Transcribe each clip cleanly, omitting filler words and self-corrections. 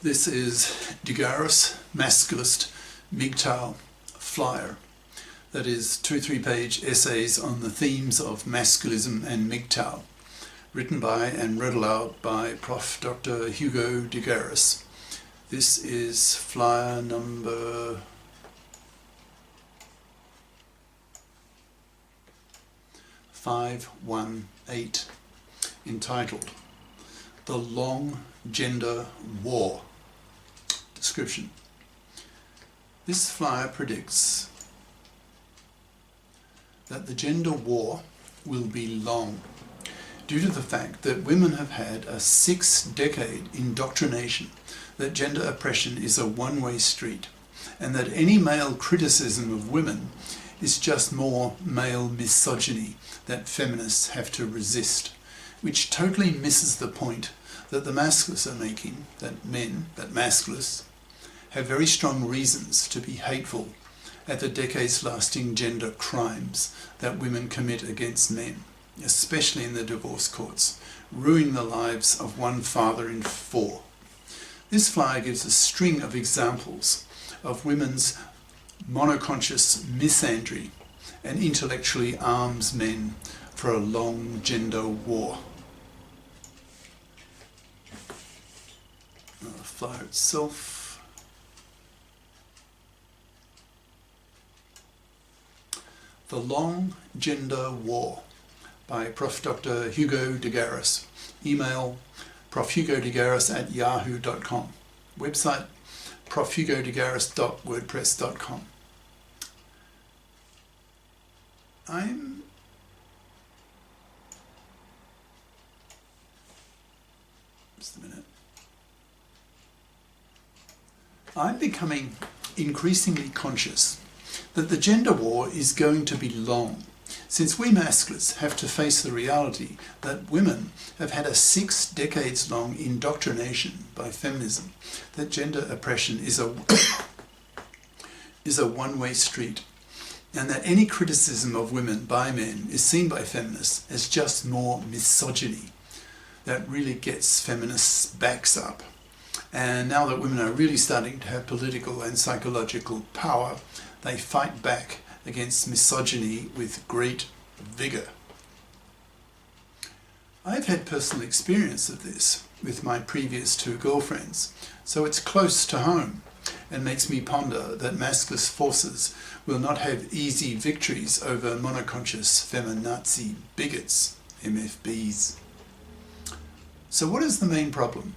This is the Garis Masculist MGTOW flyer. That is 2-3 page essays on the themes of masculism and MGTOW, written by and read aloud by Prof. Dr. Hugo de Garis. This is flyer number 518, entitled The Long Gender War. Description. This flyer predicts that the gender war will be long due to the fact that women have had a 6-decade indoctrination that gender oppression is a one-way street, and that any male criticism of women is just more male misogyny that feminists have to resist, which totally misses the point that the masculists are making, that masculists have very strong reasons to be hateful at the decades-lasting gender crimes that women commit against men, especially in the divorce courts, ruining the lives of one father in 4. This flyer gives a string of examples of women's monoconscious misandry and intellectually arms men for a long gender war. The flyer itself. The Long Gender War by Prof. Dr. Hugo de Garis. Email profhugodegaris@yahoo.com. Website profhugodegaris.wordpress.com. I'm becoming increasingly conscious that the gender war is going to be long, since we masculists have to face the reality that women have had a 6 decades long indoctrination by feminism that gender oppression is a one-way street, and that any criticism of women by men is seen by feminists as just more misogyny that really gets feminists' backs up. And now that women are really starting to have political and psychological power, they fight back against misogyny with great vigour. I've had personal experience of this with my previous 2 girlfriends, so it's close to home and makes me ponder that masculist forces will not have easy victories over monoconscious feminazi bigots, MFBs. So what is the main problem?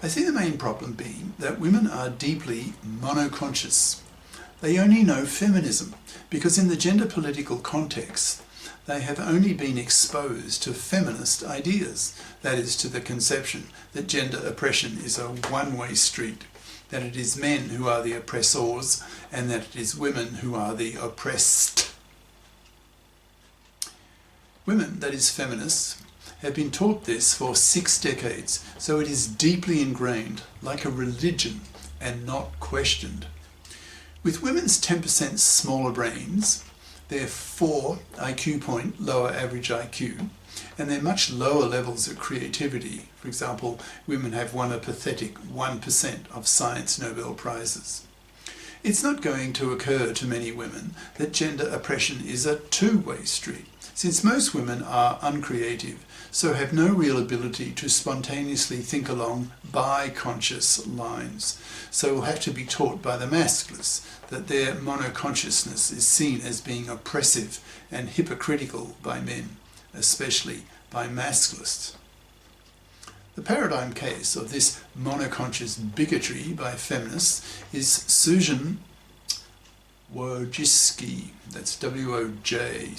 I see the main problem being that women are deeply monoconscious. They only know feminism because in the gender political context they have only been exposed to feminist ideas, that is, to the conception that gender oppression is a one-way street, that it is men who are the oppressors and that it is women who are the oppressed. Women, that is feminists, have been taught this for 6 decades, so it is deeply ingrained, like a religion, and not questioned. With women's 10% smaller brains, their 4 IQ point lower average IQ, and their much lower levels of creativity, for example, women have won a pathetic 1% of science Nobel Prizes. It's not going to occur to many women that gender oppression is a two-way street, since most women are uncreative, so have no real ability to spontaneously think along bi-conscious lines, so will have to be taught by the masculists that their monoconsciousness is seen as being oppressive and hypocritical by men, especially by masculists. The paradigm case of this monoconscious bigotry by feminists is Susan Wojcicki, that's W-O-J-C-I-C-K-I,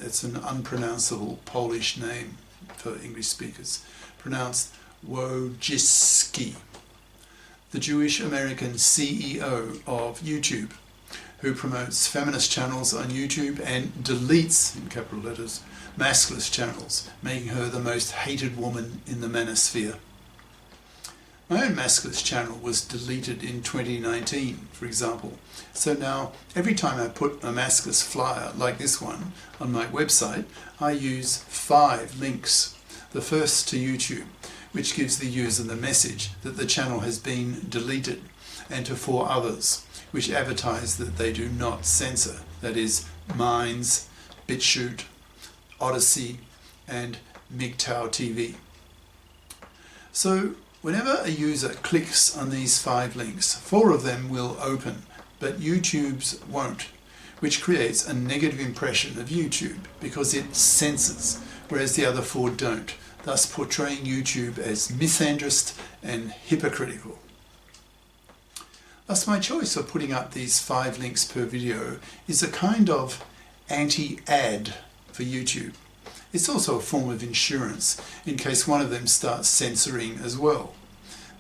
that's an unpronounceable Polish name for English speakers, pronounced Wojcicki, the Jewish-American CEO of YouTube, who promotes feminist channels on YouTube and deletes, in capital letters, masculist channels, making her the most hated woman in the manosphere. My own masculist channel was deleted in 2019, for example, so now every time I put a masculist flyer like this one on my website, I use 5 links. The first to YouTube, which gives the user the message that the channel has been deleted, and to 4 others, which advertise that they do not censor, that is, Minds, BitChute, Odyssey, and MGTOW TV. So whenever a user clicks on these 5 links, 4 of them will open, but YouTube's won't, which creates a negative impression of YouTube because it censors, whereas the other 4 don't, thus portraying YouTube as misandrist and hypocritical. Thus my choice of putting up these 5 links per video is a kind of anti-ad for YouTube. It's also a form of insurance in case one of them starts censoring as well.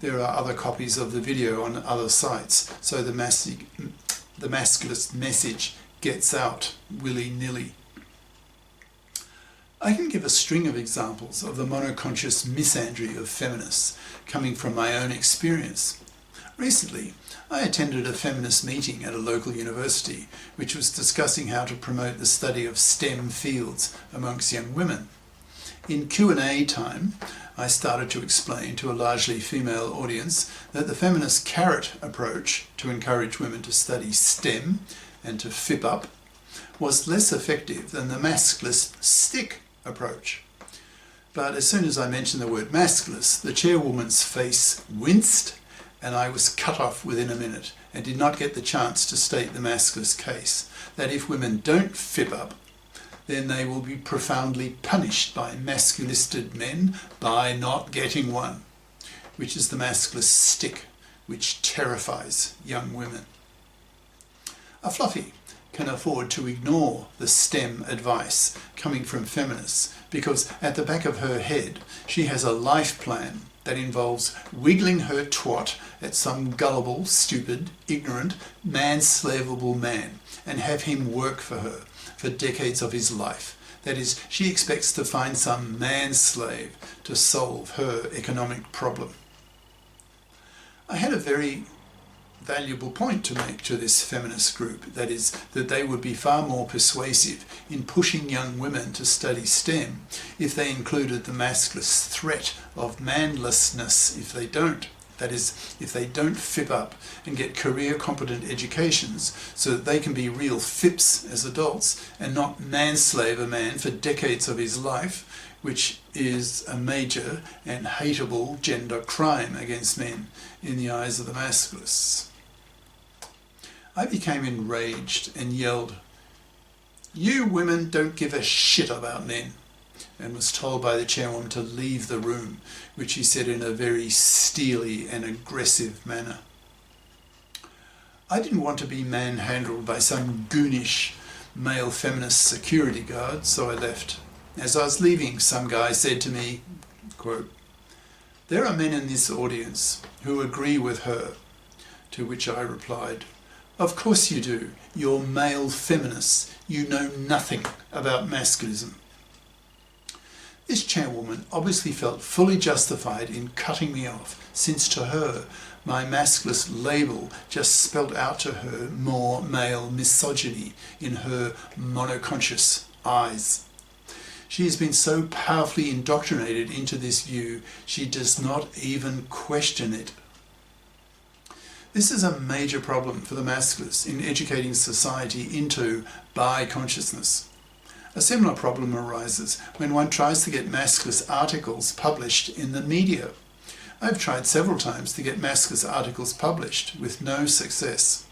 There are other copies of the video on other sites, so the masculist message gets out willy-nilly. I can give a string of examples of the monoconscious misandry of feminists coming from my own experience. Recently, I attended a feminist meeting at a local university which was discussing how to promote the study of STEM fields amongst young women. In Q&A time, I started to explain to a largely female audience that the feminist carrot approach to encourage women to study STEM and to FIP up was less effective than the masculist stick approach. But as soon as I mentioned the word masculist, the chairwoman's face winced and I was cut off within a minute and did not get the chance to state the masculist case, that if women don't FIP up, then they will be profoundly punished by masculisted men by not getting one, which is the masculist stick which terrifies young women. A fluffy can afford to ignore the STEM advice coming from feminists because at the back of her head she has a life plan that involves wiggling her twat at some gullible, stupid, ignorant, manslavable man and have him work for her for decades of his life. That is, she expects to find some manslave to solve her economic problem. I had a very valuable point to make to this feminist group, that is, that they would be far more persuasive in pushing young women to study STEM if they included the masculist threat of manlessness if they don't. That is, if they don't FIP up and get career-competent educations so that they can be real FIPs as adults and not manslave a man for decades of his life, which is a major and hateable gender crime against men in the eyes of the masculists. I became enraged and yelled, "You women don't give a shit about men," and was told by the chairwoman to leave the room, which he said in a very steely and aggressive manner. I didn't want to be manhandled by some goonish male feminist security guard, so I left. As I was leaving, some guy said to me, quote, "There are men in this audience who agree with her," to which I replied, "Of course you do. You're male feminists. You know nothing about masculism." This chairwoman obviously felt fully justified in cutting me off, since to her, my masculist label just spelt out to her more male misogyny in her monoconscious eyes. She has been so powerfully indoctrinated into this view, she does not even question it. This is a major problem for the masculists in educating society into bi-consciousness. A similar problem arises when one tries to get masculist articles published in the media. I've tried several times to get masculist articles published with no success.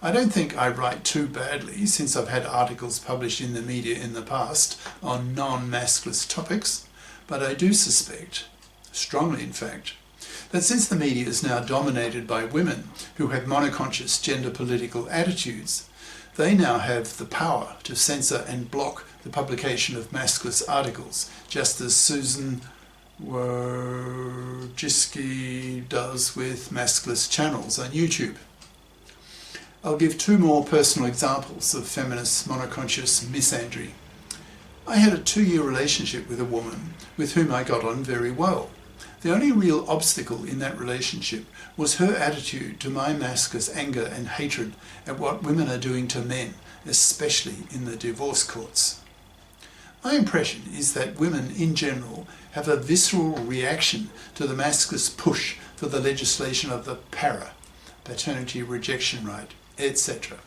I don't think I write too badly, since I've had articles published in the media in the past on non-masculist topics, but I do suspect, strongly in fact, that since the media is now dominated by women who have monoconscious gender political attitudes, they now have the power to censor and block the publication of masculist articles, just as Susan Wojcicki does with masculist channels on YouTube. I'll give 2 more personal examples of feminist monoconscious misandry. I had a 2-year relationship with a woman with whom I got on very well. The only real obstacle in that relationship was her attitude to my masculine anger and hatred at what women are doing to men, especially in the divorce courts. My impression is that women in general have a visceral reaction to the masculist push for the legislation of the paternity rejection right, etc.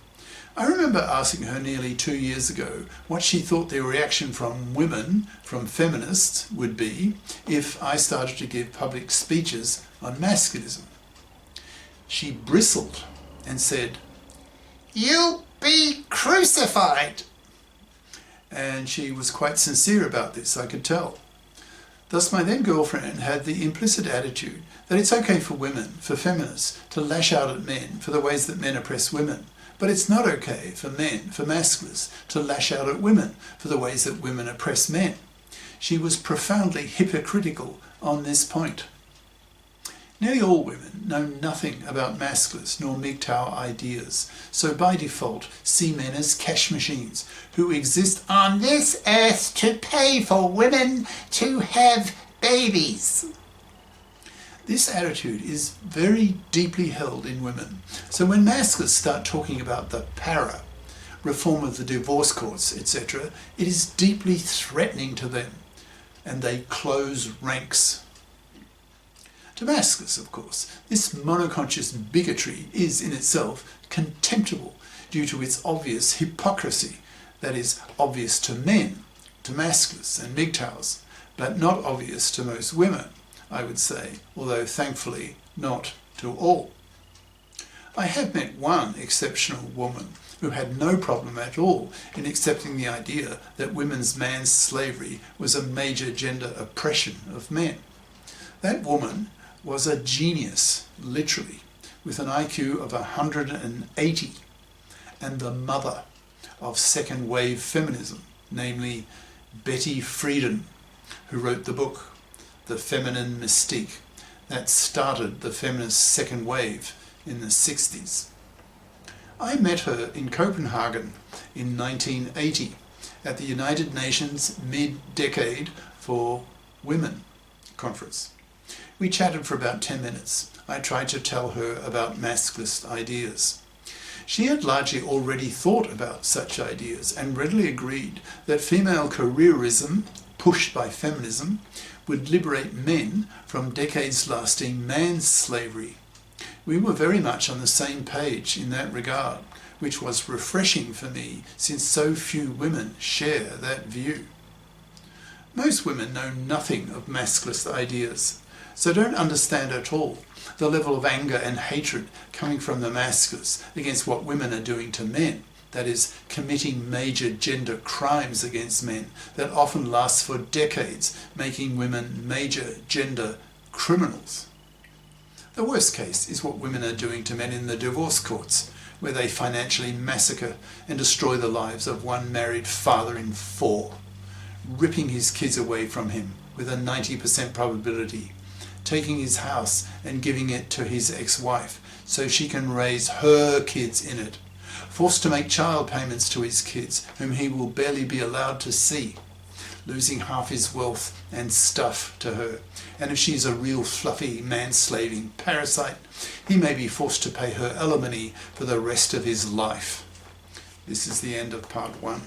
I remember asking her nearly 2 years ago what she thought the reaction from women, from feminists, would be if I started to give public speeches on masculism. She bristled and said, "You'll be crucified!" And she was quite sincere about this, I could tell. Thus my then girlfriend had the implicit attitude that it's okay for women, for feminists, to lash out at men for the ways that men oppress women, but it's not okay for men, for masculists, to lash out at women for the ways that women oppress men. She was profoundly hypocritical on this point. Nearly all women know nothing about masculist nor MGTOW ideas, so by default see men as cash machines who exist on this earth to pay for women to have babies. This attitude is very deeply held in women, so when masculists start talking about the reform of the divorce courts, etc., it is deeply threatening to them, and they close ranks. To masculists, of course, this monoconscious bigotry is in itself contemptible due to its obvious hypocrisy, that is, obvious to men, to masculists and MGTOWs, but not obvious to most women, I would say, although thankfully not to all. I have met one exceptional woman who had no problem at all in accepting the idea that women's man's slavery was a major gender oppression of men. That woman was a genius, literally, with an IQ of 180, and the mother of second wave feminism, namely Betty Friedan, who wrote the book The Feminine Mystique that started the feminist second wave in the 60s. I met her in Copenhagen in 1980 at the United Nations Mid-Decade for Women conference. We chatted for about 10 minutes. I tried to tell her about masculist ideas. She had largely already thought about such ideas and readily agreed that female careerism, pushed by feminism, would liberate men from decades-lasting man-slavery. We were very much on the same page in that regard, which was refreshing for me since so few women share that view. Most women know nothing of masculist ideas, so don't understand at all the level of anger and hatred coming from the masculists against what women are doing to men, that is, committing major gender crimes against men that often last for decades, making women major gender criminals. The worst case is what women are doing to men in the divorce courts, where they financially massacre and destroy the lives of one married father in 4, ripping his kids away from him with a 90% probability, taking his house and giving it to his ex-wife so she can raise her kids in it, forced to make child payments to his kids whom he will barely be allowed to see, losing half his wealth and stuff to her, and if she's a real fluffy man-slaving parasite, he may be forced to pay her alimony for the rest of his life. This is the end of part 1.